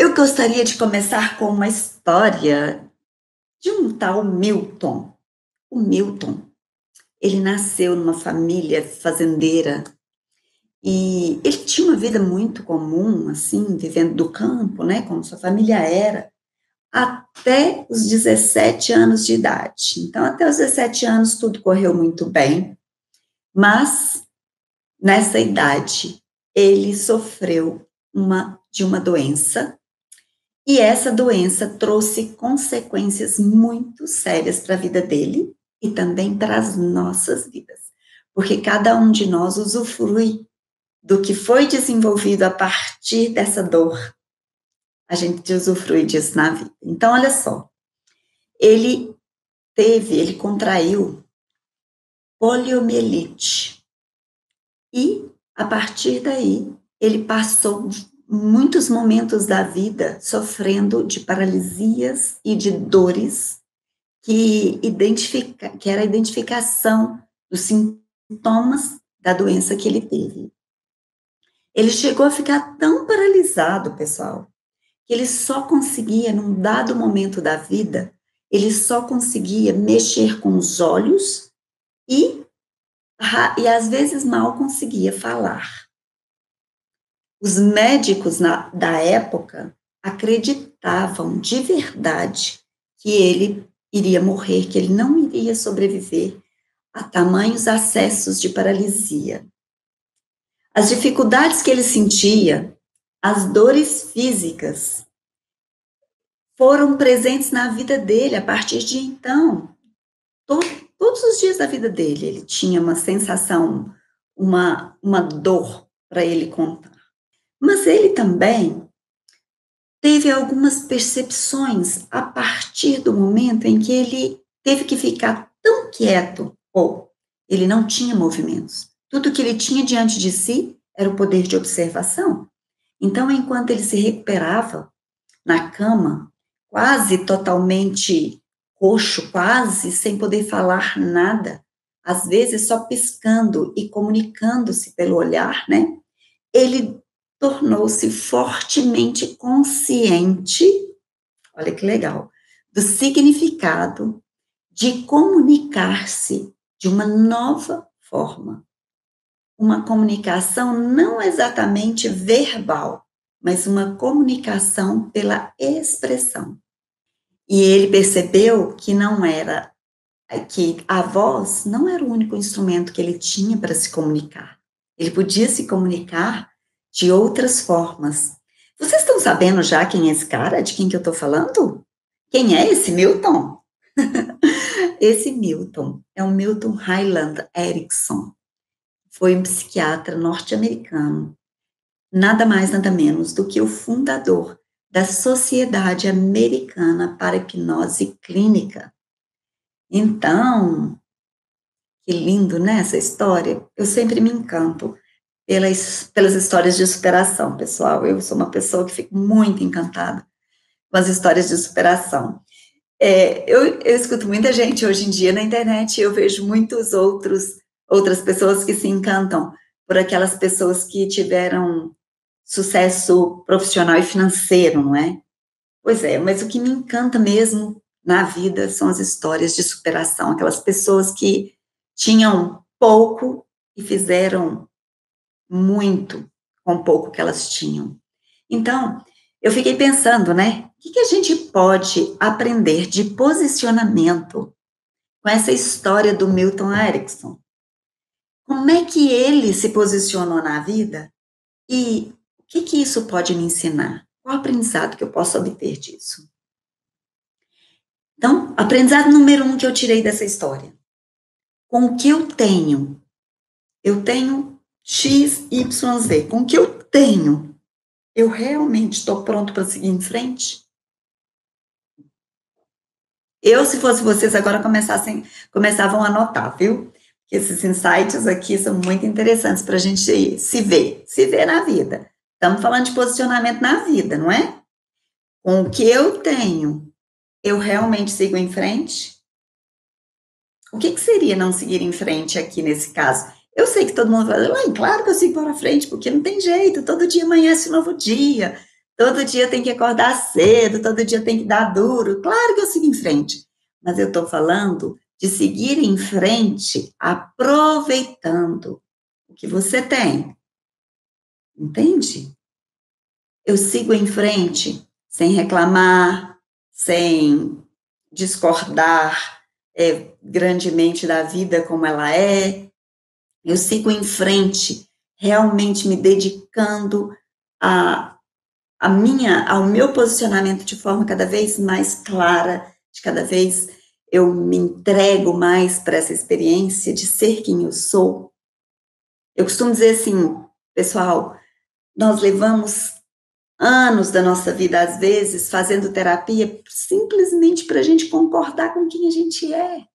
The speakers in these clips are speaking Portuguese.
Eu gostaria de começar com uma história de um tal Milton. O Milton, ele nasceu numa família fazendeira e ele tinha uma vida muito comum, assim, vivendo do campo, né, como sua família era, até os 17 anos de idade. Então, até os 17 anos tudo correu muito bem, mas nessa idade ele sofreu de uma doença. E essa doença trouxe consequências muito sérias para a vida dele e também para as nossas vidas, porque cada um de nós usufrui do que foi desenvolvido a partir dessa dor. A gente usufrui disso na vida. Então, olha só, ele contraiu poliomielite e, a partir daí, ele passou muitos momentos da vida sofrendo de paralisias e de dores que era a identificação dos sintomas da doença que ele teve. Ele chegou a ficar tão paralisado, pessoal, que ele só conseguia, num dado momento da vida, ele só conseguia mexer com os olhos e às vezes mal conseguia falar. Os médicos da época acreditavam de verdade que ele iria morrer, que ele não iria sobreviver a tamanhos acessos de paralisia. As dificuldades que ele sentia, as dores físicas, foram presentes na vida dele a partir de então. Todos os dias da vida dele, ele tinha uma sensação, uma dor para ele contar. Mas ele também teve algumas percepções a partir do momento em que ele teve que ficar tão quieto, ou ele não tinha movimentos. Tudo que ele tinha diante de si era o poder de observação. Então, enquanto ele se recuperava na cama, quase totalmente coxo, quase sem poder falar nada, às vezes só piscando e comunicando-se pelo olhar, né? Ele tornou-se fortemente consciente, olha que legal, do significado de comunicar-se de uma nova forma. Uma comunicação não exatamente verbal, mas uma comunicação pela expressão. E ele percebeu que que a voz não era o único instrumento que ele tinha para se comunicar. Ele podia se comunicar de outras formas. Vocês estão sabendo já quem é esse cara, de quem que eu estou falando? Quem é esse Milton? Esse Milton é o Milton Hyland Erickson. Foi um psiquiatra norte-americano, nada mais, nada menos do que o fundador da Sociedade Americana para Hipnose Clínica. Então, que lindo, né, essa história? Eu sempre me encanto pelas histórias de superação, pessoal. Eu sou uma pessoa que fico muito encantada com as histórias de superação. Eu escuto muita gente hoje em dia na internet, eu vejo outras pessoas que se encantam por aquelas pessoas que tiveram sucesso profissional e financeiro, não é? Pois é, mas o que me encanta mesmo na vida são as histórias de superação, aquelas pessoas que tinham pouco e fizeram muito com pouco que elas tinham. Então, eu fiquei pensando, né? O que a gente pode aprender de posicionamento com essa história do Milton Erickson? Como é que ele se posicionou na vida e o que isso pode me ensinar? Qual o aprendizado que eu posso obter disso? Então, aprendizado número 1 que eu tirei dessa história. Com o que eu tenho X, Y, Z. Com o que eu tenho, eu realmente estou pronto para seguir em frente? Eu, se fosse vocês, agora começavam a anotar, viu? Esses insights aqui são muito interessantes para a gente se ver na vida. Estamos falando de posicionamento na vida, não é? Com o que eu tenho, eu realmente sigo em frente? O que seria não seguir em frente aqui nesse caso? Eu sei que todo mundo fala, claro que eu sigo para frente, porque não tem jeito, todo dia amanhece um novo dia, Todo dia tem que acordar cedo, todo dia tem que dar duro. Claro que eu sigo em frente, mas eu estou falando de seguir em frente aproveitando o que você tem, entende? Eu sigo em frente sem reclamar, sem discordar grandemente da vida como ela é. Eu sigo em frente, realmente me dedicando ao meu posicionamento de forma cada vez mais clara, de cada vez eu me entrego mais para essa experiência de ser quem eu sou. Eu costumo dizer assim, pessoal, nós levamos anos da nossa vida, às vezes, fazendo terapia simplesmente para a gente concordar com quem a gente é.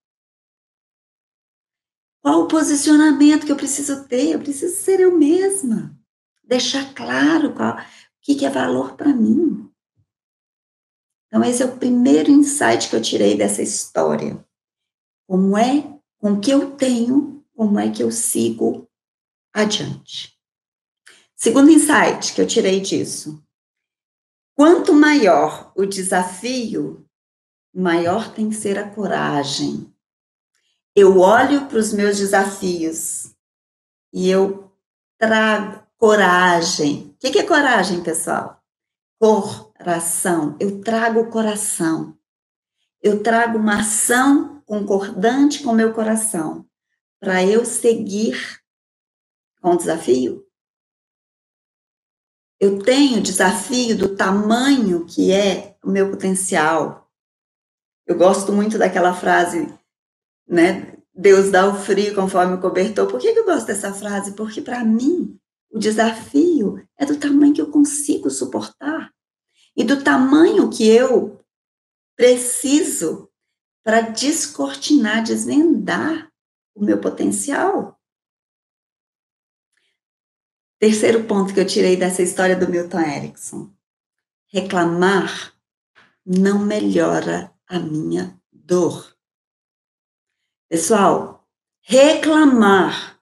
Qual o posicionamento que eu preciso ter? Eu preciso ser eu mesma. Deixar claro o que é valor para mim. Então, esse é o primeiro insight que eu tirei dessa história. Como é, com o que eu tenho, como é que eu sigo adiante. Segundo insight que eu tirei disso. Quanto maior o desafio, maior tem que ser a coragem. Eu olho para os meus desafios e eu trago coragem. O que é coragem, pessoal? Coração. Eu trago o coração. Eu trago uma ação concordante com o meu coração para eu seguir com o desafio. Eu tenho desafio do tamanho que é o meu potencial. Eu gosto muito daquela frase, né? Deus dá o frio conforme o cobertor. Por que eu gosto dessa frase? Porque, para mim, o desafio é do tamanho que eu consigo suportar e do tamanho que eu preciso para descortinar, desvendar o meu potencial. Terceiro ponto que eu tirei dessa história do Milton Erickson. Reclamar não melhora a minha dor. Pessoal, reclamar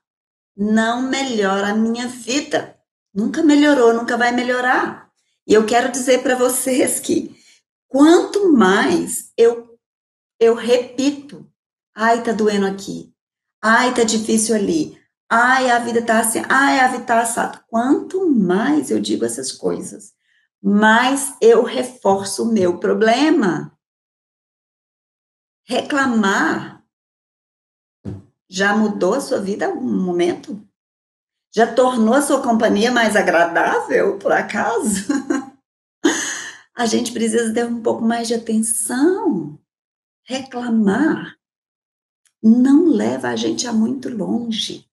não melhora a minha vida. Nunca melhorou, nunca vai melhorar. E eu quero dizer para vocês que quanto mais eu repito, ai, tá doendo aqui, ai, tá difícil ali, ai, a vida tá assim, ai, a vida tá assada. Quanto mais eu digo essas coisas, mais eu reforço o meu problema. Reclamar já mudou a sua vida em algum momento? Já tornou a sua companhia mais agradável, por acaso? A gente precisa ter um pouco mais de atenção. Reclamar não leva a gente a muito longe.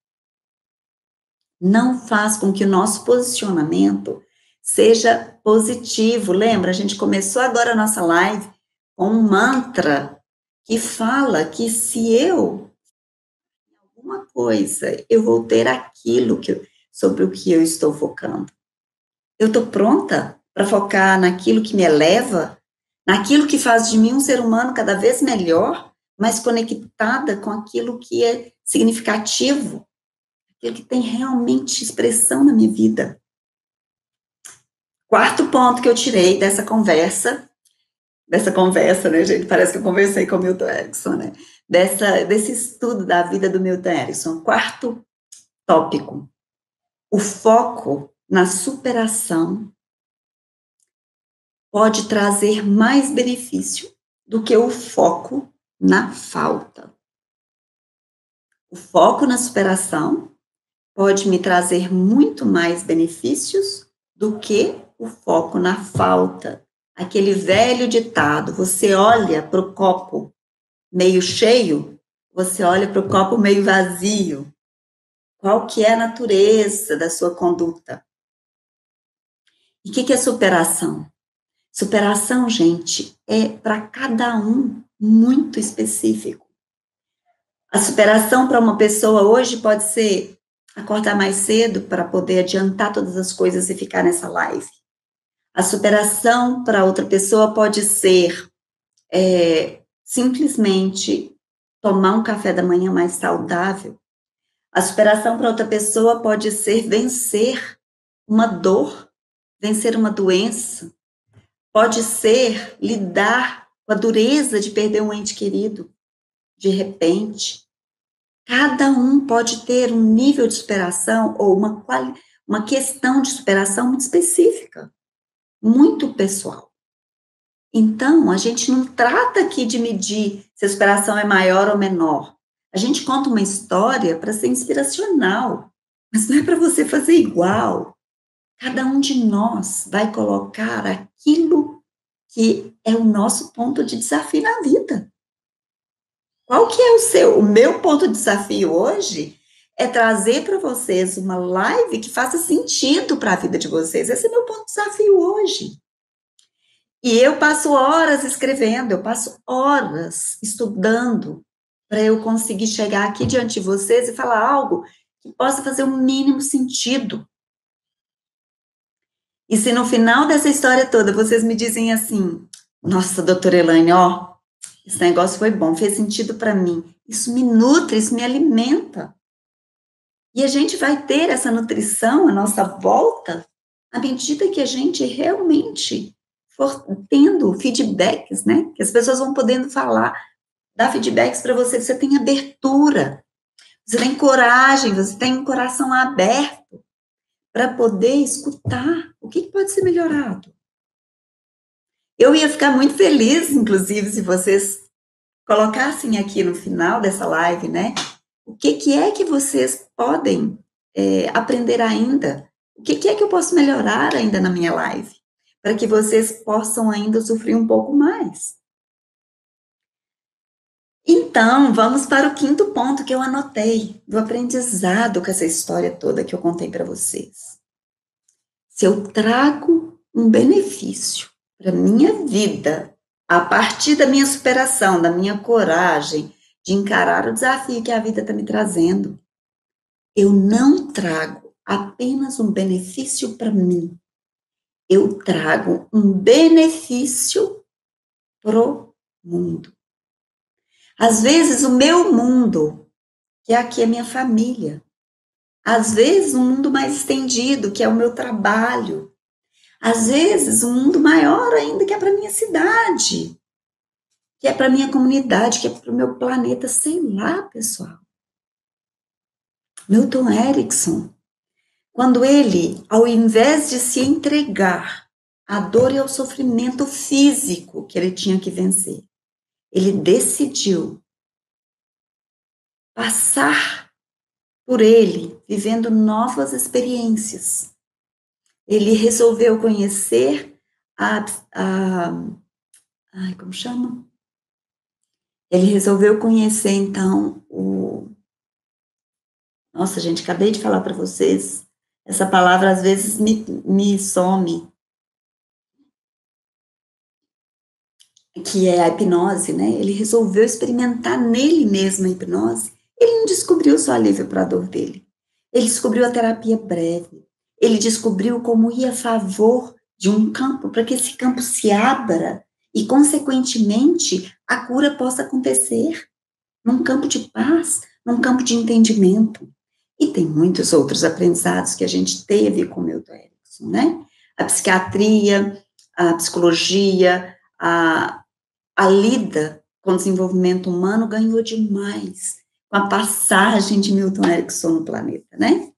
Não faz com que o nosso posicionamento seja positivo. Lembra, a gente começou agora a nossa live com um mantra que fala que se eu alguma coisa, eu vou ter aquilo sobre o que eu estou focando. Eu estou pronta para focar naquilo que me eleva, naquilo que faz de mim um ser humano cada vez melhor, mais conectada com aquilo que é significativo, aquilo que tem realmente expressão na minha vida. Quarto ponto que eu tirei dessa conversa, né, gente? Parece que eu conversei com o Milton Erickson, né? Desse estudo da vida do Milton Erickson. Quarto tópico. O foco na superação pode trazer mais benefício do que o foco na falta. O foco na superação pode me trazer muito mais benefícios do que o foco na falta. Aquele velho ditado, você olha para o copo meio cheio, você olha para o copo meio vazio. Qual que é a natureza da sua conduta? E o que é superação? Superação, gente, é para cada um muito específico. A superação para uma pessoa hoje pode ser acordar mais cedo para poder adiantar todas as coisas e ficar nessa live. A superação para outra pessoa pode ser simplesmente tomar um café da manhã mais saudável. A superação para outra pessoa pode ser vencer uma dor vencer uma doença, pode ser lidar com a dureza de perder um ente querido, de repente. Cada um pode ter um nível de superação ou uma questão de superação muito específica, muito pessoal. Então, a gente não trata aqui de medir se a superação é maior ou menor. A gente conta uma história para ser inspiracional, mas não é para você fazer igual. Cada um de nós vai colocar aquilo que é o nosso ponto de desafio na vida. Qual que é o meu ponto de desafio hoje é trazer para vocês uma live que faça sentido para a vida de vocês. Esse é meu ponto de desafio hoje. E eu passo horas escrevendo, eu passo horas estudando para eu conseguir chegar aqui diante de vocês e falar algo que possa fazer o mínimo sentido. E se no final dessa história toda vocês me dizem assim, nossa, doutora Elaine, ó, esse negócio foi bom, fez sentido para mim. Isso me nutre, isso me alimenta. E a gente vai ter essa nutrição à nossa volta à medida que a gente realmente for tendo feedbacks, né? Que as pessoas vão podendo falar, dar feedbacks para você, você tem abertura, você tem coragem, você tem um coração aberto para poder escutar o que pode ser melhorado. Eu ia ficar muito feliz, inclusive, se vocês colocassem aqui no final dessa live, né? O que é que vocês podem aprender ainda? O que é que eu posso melhorar ainda na minha live? Para que vocês possam ainda sofrer um pouco mais. Então, vamos para o quinto ponto que eu anotei, do aprendizado com essa história toda que eu contei para vocês. Se eu trago um benefício para minha vida, a partir da minha superação, da minha coragem, de encarar o desafio que a vida está me trazendo, eu não trago apenas um benefício para mim, eu trago um benefício pro mundo. Às vezes, o meu mundo, que é aqui a minha família, às vezes, um mundo mais estendido, que é o meu trabalho, às vezes, um mundo maior ainda, que é para minha cidade, que é para minha comunidade, que é para o meu planeta, sei lá, pessoal. Milton Erickson, quando ele, ao invés de se entregar à dor e ao sofrimento físico que ele tinha que vencer, ele decidiu passar por ele, vivendo novas experiências. Ele resolveu conhecer como chama? Ele resolveu conhecer, então, Nossa, gente, acabei de falar para vocês, essa palavra às vezes me some, que é a hipnose, né? Ele resolveu experimentar nele mesmo a hipnose. Ele não descobriu só alívio para a dor dele. Ele descobriu a terapia breve. Ele descobriu como ir a favor de um campo, para que esse campo se abra e, consequentemente, a cura possa acontecer num campo de paz, num campo de entendimento. E tem muitos outros aprendizados que a gente teve com o Milton Erickson, né? A psiquiatria, a psicologia, a lida com o desenvolvimento humano ganhou demais com a passagem de Milton Erickson no planeta, né?